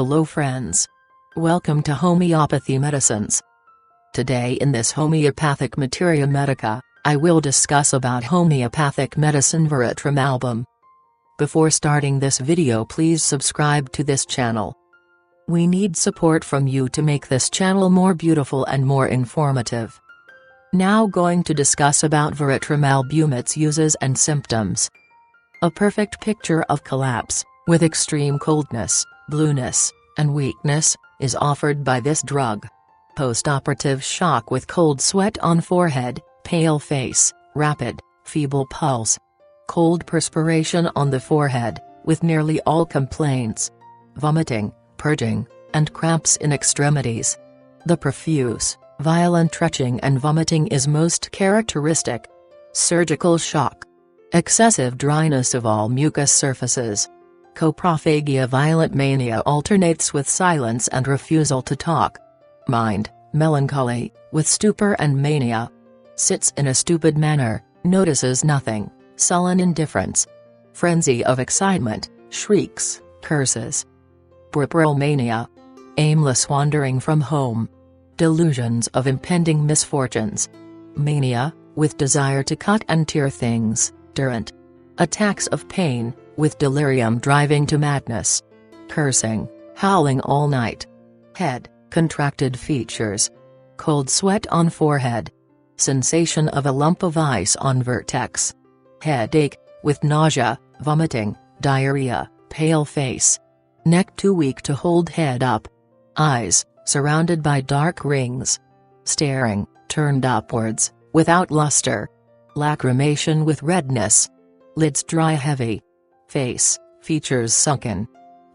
Hello friends. Welcome to Homeopathy Medicines. Today in this homeopathic Materia Medica, I will discuss about homeopathic medicine Veratrum album. Before starting this video, please subscribe to this channel. We need support from you to make this channel more beautiful and more informative. Now going to discuss about Veratrum album, its uses and symptoms. A perfect picture of collapse, with extreme coldness, blueness, and weakness, is offered by this drug. Post-operative shock with cold sweat on forehead, pale face, rapid, feeble pulse. Cold perspiration on the forehead, with nearly all complaints. Vomiting, purging, and cramps in extremities. The profuse, violent retching and vomiting is most characteristic. Surgical shock. Excessive dryness of all mucous surfaces. Coprophagia. Violent mania alternates with silence and refusal to talk. Mind, melancholy, with stupor and mania. Sits in a stupid manner, notices nothing, sullen indifference. Frenzy of excitement, shrieks, curses. Puerperal mania. Aimless wandering from home. Delusions of impending misfortunes. Mania, with desire to cut and tear things, durant. Attacks of pain, with delirium driving to madness. Cursing, howling all night. Head, contracted features. Cold sweat on forehead. Sensation of a lump of ice on vertex. Headache, with nausea, vomiting, diarrhea, pale face. Neck too weak to hold head up. Eyes, surrounded by dark rings. Staring, turned upwards, without luster. Lacrimation with redness. Lids dry heavy. Face, features sunken.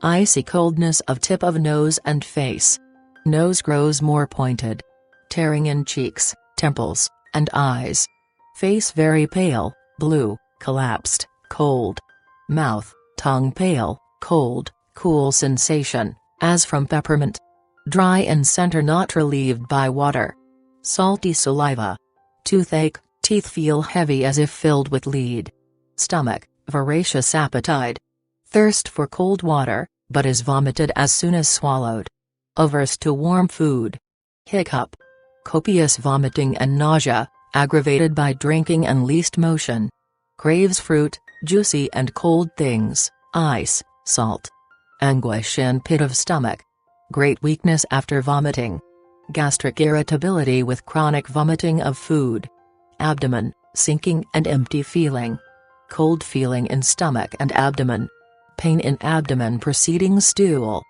Icy coldness of tip of nose and face. Nose grows more pointed. Tearing in cheeks, temples, and eyes. Face very pale, blue, collapsed, cold. Mouth, tongue pale, cold, cool sensation, as from peppermint. Dry in center not relieved by water. Salty saliva. Toothache, teeth feel heavy as if filled with lead. Stomach, voracious appetite. Thirst for cold water, but is vomited as soon as swallowed. Averse to warm food. Hiccup. Copious vomiting and nausea, aggravated by drinking and least motion. Craves fruit, juicy and cold things, ice, salt. Anguish in pit of stomach. Great weakness after vomiting. Gastric irritability with chronic vomiting of food. Abdomen, sinking and empty feeling. Cold feeling in stomach and abdomen. Pain in abdomen preceding stool.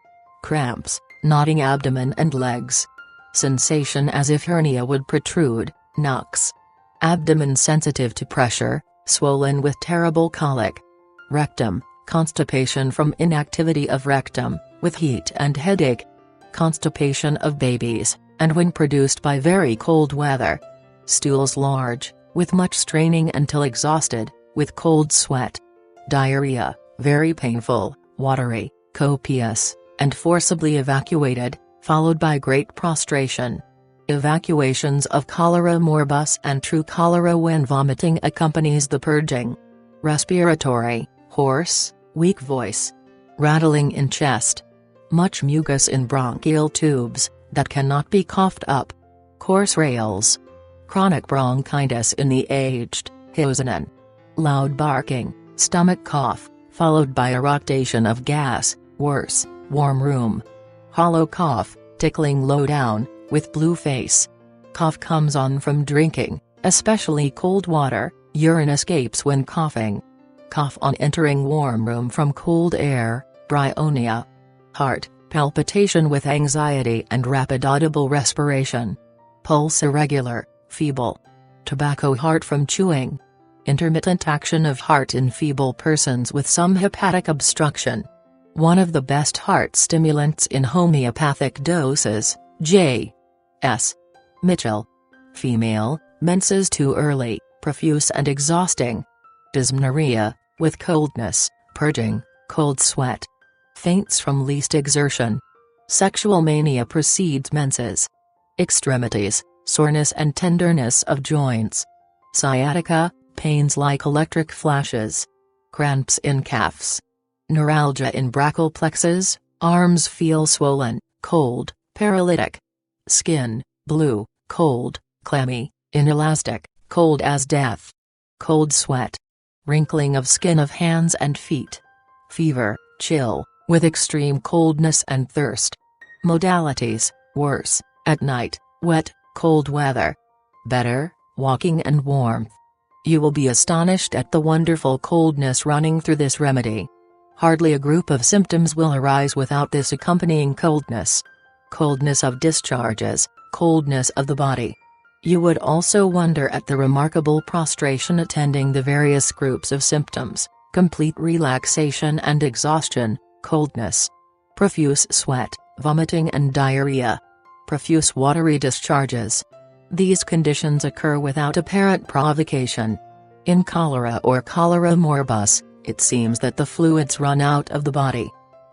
Cramps, knotting abdomen and legs. Sensation as if hernia would protrude, knocks. Abdomen sensitive to pressure, swollen with terrible colic. Rectum, constipation from inactivity of rectum, with heat and headache. Constipation of babies, and when produced by very cold weather. Stools large, with much straining until exhausted, with cold sweat. Diarrhea, very painful, watery, copious, and forcibly evacuated, followed by great prostration. Evacuations of cholera morbus and true cholera when vomiting accompanies the purging. Respiratory, hoarse, weak voice. Rattling in chest. Much mucus in bronchial tubes, that cannot be coughed up. Coarse rales. Chronic bronchitis in the aged, Hosenen. Loud barking, stomach cough, followed by eructation of gas, worse, warm room. Hollow cough, tickling low down, with blue face. Cough comes on from drinking, especially cold water, urine escapes when coughing. Cough on entering warm room from cold air, bryonia. Heart, palpitation with anxiety and rapid audible respiration. Pulse irregular, feeble. Tobacco heart from chewing. Intermittent action of heart in feeble persons with some hepatic obstruction. One of the best heart stimulants in homeopathic doses, J.S. Mitchell. Female, menses too early, profuse and exhausting. Dysmenorrhea, with coldness, purging, cold sweat. Faints from least exertion. Sexual mania precedes menses. Extremities, soreness and tenderness of joints. Sciatica, pains like electric flashes. Cramps in calves. Neuralgia in brachial plexus, Arms feel swollen, cold, paralytic. Skin, blue, cold, clammy, inelastic, cold as death. Cold sweat. Wrinkling of skin of hands and feet. Fever, chill, with extreme coldness and thirst. Modalities, worse, at night, wet, cold weather. Better, walking and warmth. You will be astonished at the wonderful coldness running through this remedy. Hardly a group of symptoms will arise without this accompanying coldness. Coldness of discharges, coldness of the body. You would also wonder at the remarkable prostration attending the various groups of symptoms: complete relaxation and exhaustion, coldness, profuse sweat, vomiting and diarrhea, profuse watery discharges. These conditions occur without apparent provocation. In cholera or cholera morbus, it seems that the fluids run out of the body.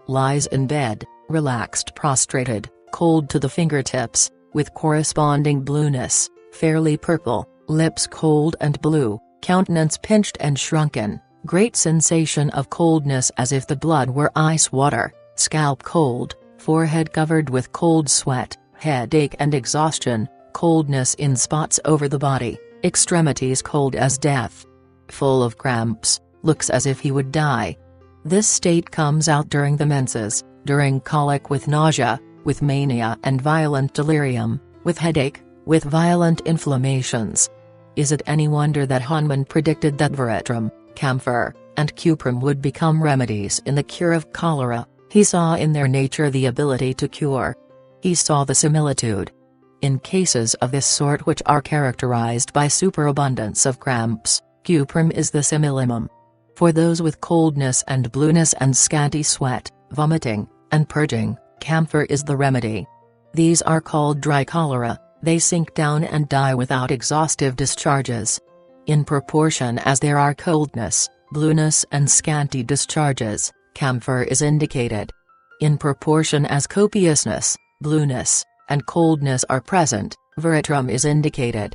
Lies in bed, relaxed, prostrated, cold to the fingertips, with corresponding blueness, fairly purple, lips cold and blue, countenance pinched and shrunken, great sensation of coldness as if the blood were ice water, scalp cold, forehead covered with cold sweat, headache and exhaustion, coldness in spots over the body, extremities cold as death. Full of cramps, looks as if he would die. This state comes out during the menses, during colic with nausea, with mania and violent delirium, with headache, with violent inflammations. Is it any wonder that Hahnemann predicted that veratrum, camphor, and cuprum would become remedies in the cure of cholera? He saw in their nature the ability to cure. He saw the similitude. In cases of this sort which are characterized by superabundance of cramps, cuprum is the similimum. For those with coldness and blueness and scanty sweat, vomiting, and purging, camphor is the remedy. These are called dry cholera. They sink down and die without exhaustive discharges. In proportion as there are coldness, blueness and scanty discharges, camphor is indicated. In proportion as copiousness, blueness, and coldness are present, veratrum is indicated.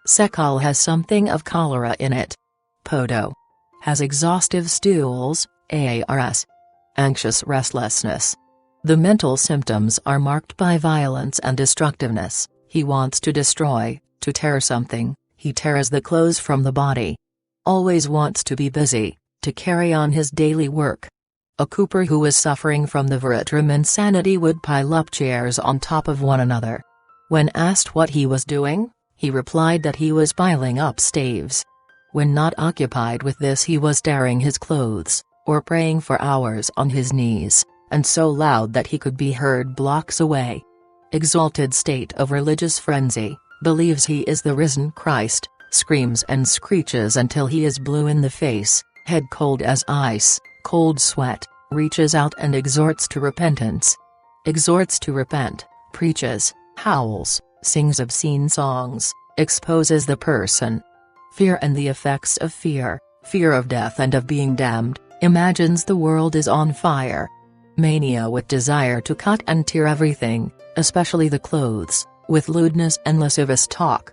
Secale has something of cholera in it. Podo has exhaustive stools, ARS. Anxious restlessness. The mental symptoms are marked by violence and destructiveness. He wants to destroy, to tear something. He tears the clothes from the body. Always wants to be busy, to carry on his daily work. A cooper who was suffering from the veratrum insanity would pile up chairs on top of one another. When asked what he was doing, he replied that he was piling up staves. When not occupied with this, he was tearing his clothes, or praying for hours on his knees, and so loud that he could be heard blocks away. Exalted state of religious frenzy, believes he is the risen Christ, screams and screeches until he is blue in the face, head cold as ice, cold sweat, reaches out and exhorts to repentance. Exhorts to repent, preaches, howls, sings obscene songs, exposes the person. Fear and the effects of fear, fear of death and of being damned, imagines the world is on fire. Mania with desire to cut and tear everything, especially the clothes, with lewdness and lascivious talk.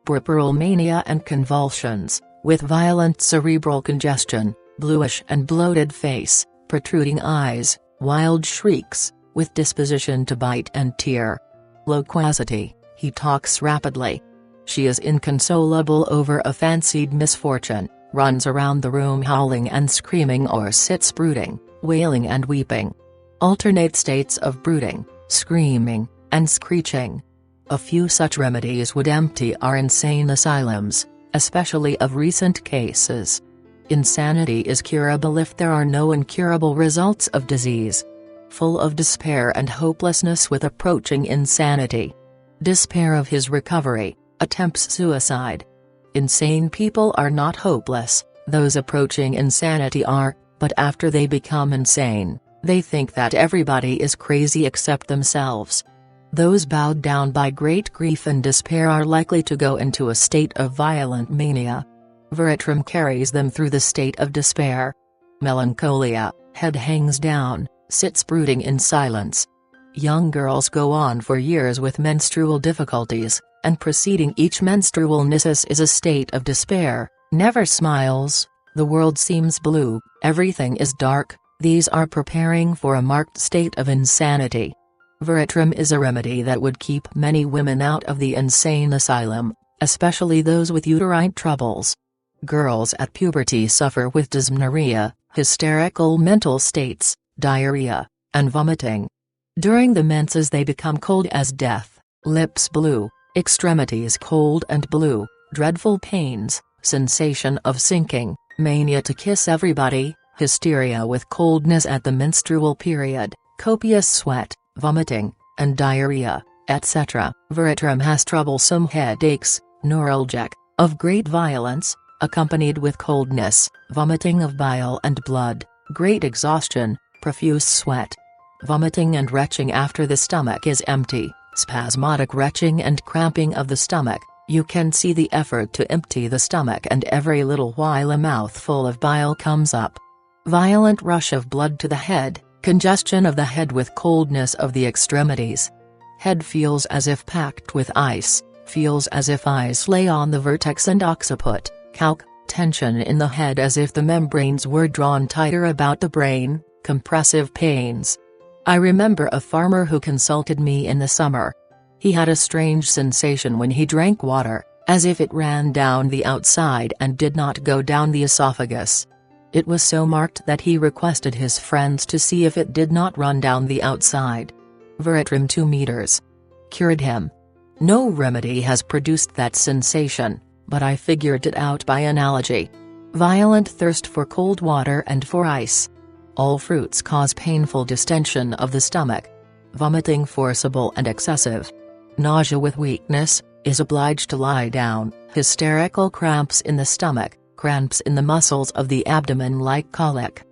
Puerperal mania and convulsions, with violent cerebral congestion, bluish and bloated face, protruding eyes, wild shrieks, with disposition to bite and tear. Loquacity, he talks rapidly. She is inconsolable over a fancied misfortune, runs around the room howling and screaming or sits brooding, wailing and weeping. Alternate states of brooding, screaming, and screeching. A few such remedies would empty our insane asylums, especially of recent cases. Insanity is curable if there are no incurable results of disease. Full of despair and hopelessness with approaching insanity. Despair of his recovery, attempts suicide. Insane people are not hopeless, those approaching insanity are, but after they become insane, they think that everybody is crazy except themselves. Those bowed down by great grief and despair are likely to go into a state of violent mania. Veratrum carries them through the state of despair. Melancholia, head hangs down, sits brooding in silence. Young girls go on for years with menstrual difficulties, and preceding each menstrual nisus is a state of despair, never smiles, the world seems blue, everything is dark, These are preparing for a marked state of insanity. Veratrum is a remedy that would keep many women out of the insane asylum, especially those with uterine troubles. Girls at puberty suffer with dysmenorrhea, hysterical mental states, diarrhea, and vomiting. During the menses they become cold as death, lips blue, extremities cold and blue, dreadful pains, sensation of sinking, mania to kiss everybody, hysteria with coldness at the menstrual period, copious sweat, vomiting, and diarrhea, etc. Veratrum has troublesome headaches, neuralgic, of great violence, accompanied with coldness, vomiting of bile and blood, great exhaustion, profuse sweat, vomiting and retching after the stomach is empty, spasmodic retching and cramping of the stomach. You can see the effort to empty the stomach, and every little while a mouthful of bile comes up. Violent rush of blood to the head, congestion of the head with coldness of the extremities. Head feels as if packed with ice, feels as if ice lay on the vertex and occiput, calc, tension in the head as if the membranes were drawn tighter about the brain, compressive pains. I remember a farmer who consulted me in the summer. He had a strange sensation when he drank water, as if it ran down the outside and did not go down the esophagus. It was so marked that he requested his friends to see if it did not run down the outside. Veratrum 2 meters. Cured him. No remedy has produced that sensation, but I figured it out by analogy. Violent thirst for cold water and for ice. All fruits cause painful distension of the stomach. Vomiting forcible and excessive. Nausea with weakness, is obliged to lie down, hysterical cramps in the stomach, cramps in the muscles of the abdomen like colic.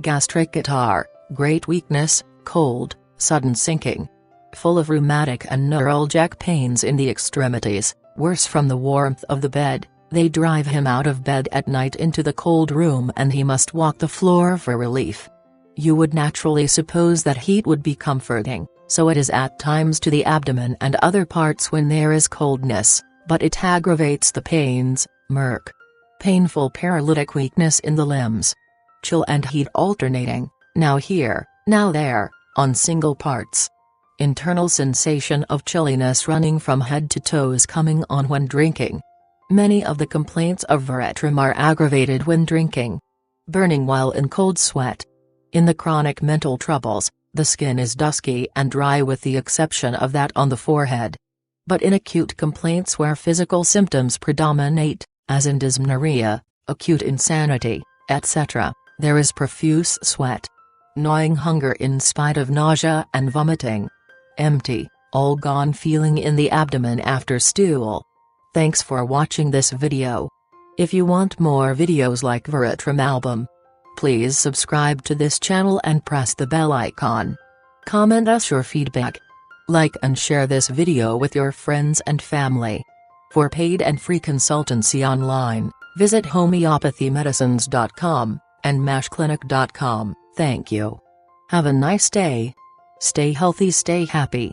Gastric catarrh, great weakness, cold, sudden sinking. Full of rheumatic and neuralgic pains in the extremities, worse from the warmth of the bed. They drive him out of bed at night into the cold room and he must walk the floor for relief. You would naturally suppose that heat would be comforting, so it is at times to the abdomen and other parts when there is coldness, but it aggravates the pains, murk. Painful paralytic weakness in the limbs. Chill and heat alternating, now here, now there, on single parts. Internal sensation of chilliness running from head to toes coming on when drinking. Many of the complaints of Veratrum are aggravated when drinking. Burning while in cold sweat. In the chronic mental troubles, the skin is dusky and dry with the exception of that on the forehead. But in acute complaints where physical symptoms predominate, as in dysmenorrhea, acute insanity, etc., there is profuse sweat. Gnawing hunger in spite of nausea and vomiting. Empty, all gone feeling in the abdomen after stool. Thanks for watching this video. If you want more videos like Veratrum album, please subscribe to this channel and press the bell icon. Comment us your feedback. Like and share this video with your friends and family. For paid and free consultancy online, visit homeopathymedicines.com and mashclinic.com. Thank you. Have a nice day. Stay healthy, stay happy.